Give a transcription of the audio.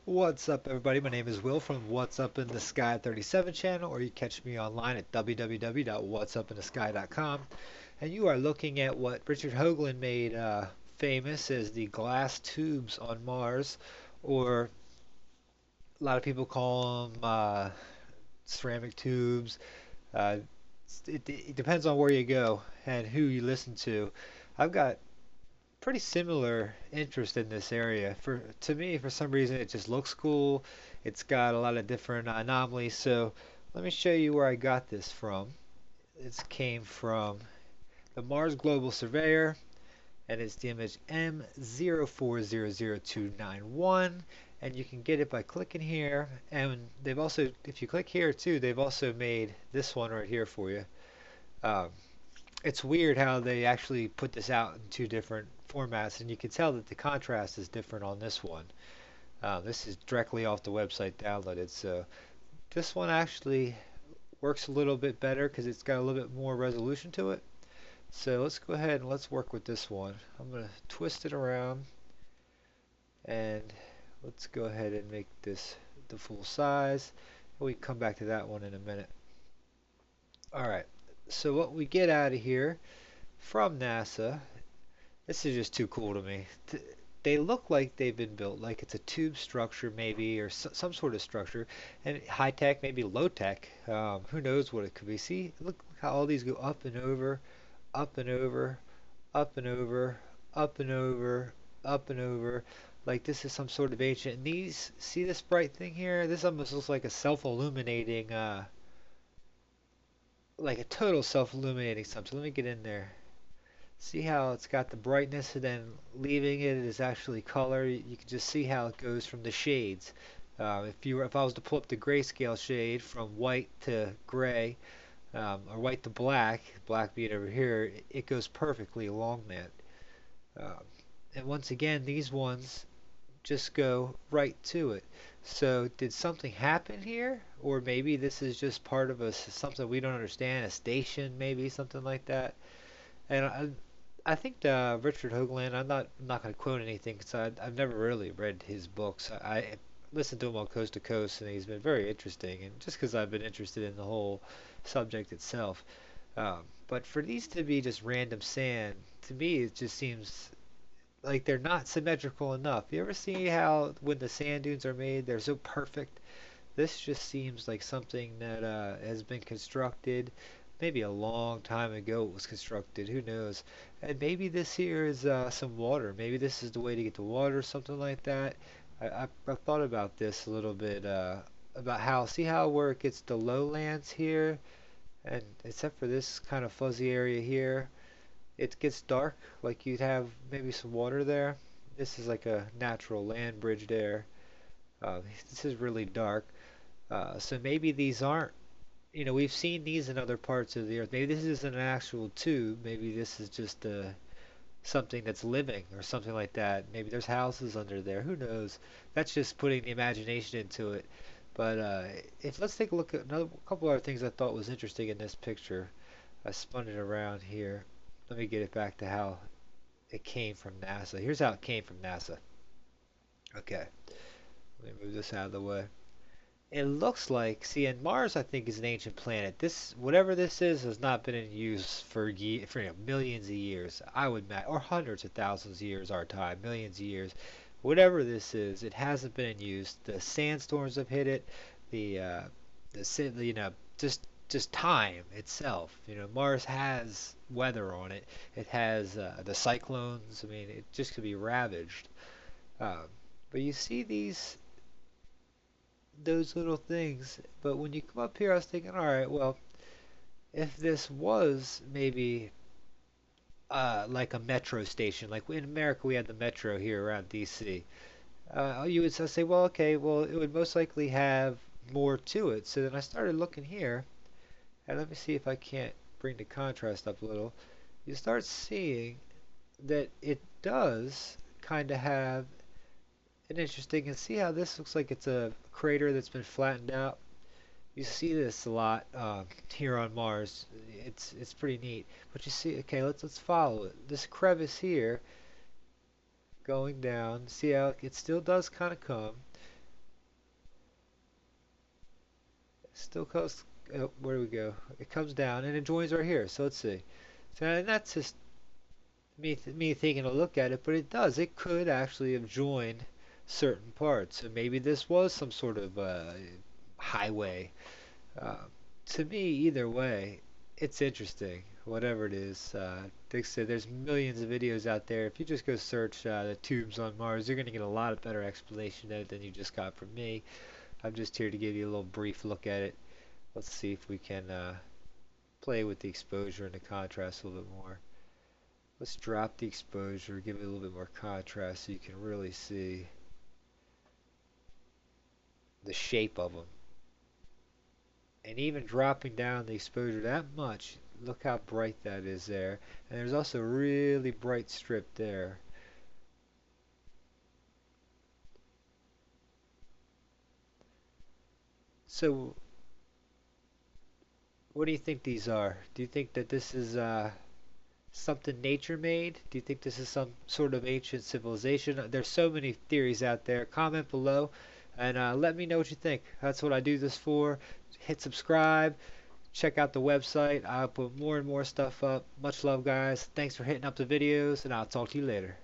What's up, everybody? My name is Will from What's Up in the Sky 37 channel, or you catch me online at www.whatsupinthesky.com. And you are looking at what Richard Hoagland made famous as the glass tubes on Mars, or a lot of people call them ceramic tubes. Uh, it depends on where you go and who you listen to. I've got pretty similar interest in this area. To me, for some reason, it just looks cool. It's got a lot of different anomalies. So let me show you where I got this from. This came from the Mars Global Surveyor, and it's the image M04000291. And you can get it by clicking here. And they've also, if you click here too, they've also made this one right here for you. Um, it's weird how they actually put this out in two different formats, and you can tell that the contrast is different on this one. This is directly off the website downloaded, so this one actually works a little bit better because it's got a little bit more resolution to it. So let's go ahead and let's work with this one. I'm going to twist it around, and let's go ahead and make this the full size. We can come back to that one in a minute. Alright, so what we get out of here from NASA, this is just too cool to me. They look like they've been built, like it's a tube structure maybe, or some sort of structure, and high tech, maybe low tech. Who knows what it could be? See, look how all these go up and over, up and over, up and over, up and over, up and over. Like this is some sort of ancient. And these, see this bright thing here? This almost looks like a self-illuminating, like a total self-illuminating something. Let me get in there. See how it's got the brightness and then leaving it is actually color. You can just see how it goes from the shades. If I was to pull up the grayscale shade from white to gray, or white to black, black being over here, it goes perfectly along that. Um, and once again, these ones just go right to it. So did something happen here? Or maybe this is just part of something we don't understand, a station maybe, something like that. And I think Richard Hoagland, I'm not going to quote anything because I've never really read his books. I listened to him on Coast to Coast, and he's been very interesting. And just because I've been interested in the whole subject itself, but for these to be just random sand, to me it just seems like they're not symmetrical enough. You ever see how when the sand dunes are made, they're so perfect? This just seems like something that has been constructed. Maybe a long time ago it was constructed. Who knows? And maybe this here is some water. Maybe this is the way to get the water, something like that. I've thought about this a little bit. About how, see how where it gets the lowlands here, and except for this kind of fuzzy area here, it gets dark. Like you'd have maybe some water there. This is like a natural land bridge there. This is really dark. So maybe these aren't, we've seen these in other parts of the earth. Maybe this isn't an actual tube. Maybe this is just something that's living or something like that. Maybe there's houses under there. Who knows? That's just putting the imagination into it. But if let's take a look at another couple other things I thought was interesting in this picture. I spun it around here. Let me get it back to how it came from NASA. Here's how it came from NASA. Okay, let me move this out of the way. It looks like, see, and Mars I think is an ancient planet. This, whatever this is, has not been in use for millions of years. I would or hundreds of thousands of years our time, millions of years. Whatever this is, it hasn't been in use. The sandstorms have hit it. The just time itself. Mars has weather on it. It has the cyclones. I mean, it just could be ravaged. Um, but you see those little things. But when you come up here, I was thinking, all right, well, if this was maybe like a metro station, like in America we had the metro here around DC, you would say, well, okay, well, it would most likely have more to it. So then I started looking here, and let me see if I can't bring the contrast up a little. You start seeing that it does kind of have an interesting, and see how this looks like it's a crater that's been flattened out. You see this a lot here on Mars. It's pretty neat. But you see, okay, let's follow it. This crevice here going down. See how it still does kind of come. Still coast. Where do we go? It comes down and it joins right here. So let's see. So and that's just me taking a look at it, but it does. It could actually have joined certain parts. So maybe this was some sort of highway. Uh, to me, either way, it's interesting. Whatever it is, like I said, there's millions of videos out there. If you just go search the tubes on Mars, you're gonna get a lot of better explanation of it than you just got from me. I'm just here to give you a little brief look at it. Let's see if we can play with the exposure and the contrast a little bit more. Let's drop the exposure, give it a little bit more contrast so you can really see the shape of them. And even dropping down the exposure that much, look how bright that is there. And there's also a really bright strip there. So, what do you think these are? Do you think that this is something nature made? Do you think this is some sort of ancient civilization? There's so many theories out there. Comment below and let me know what you think. That's what I do this for. Hit subscribe. Check out the website. I'll put more and more stuff up. Much love, guys. Thanks for hitting up the videos, and I'll talk to you later.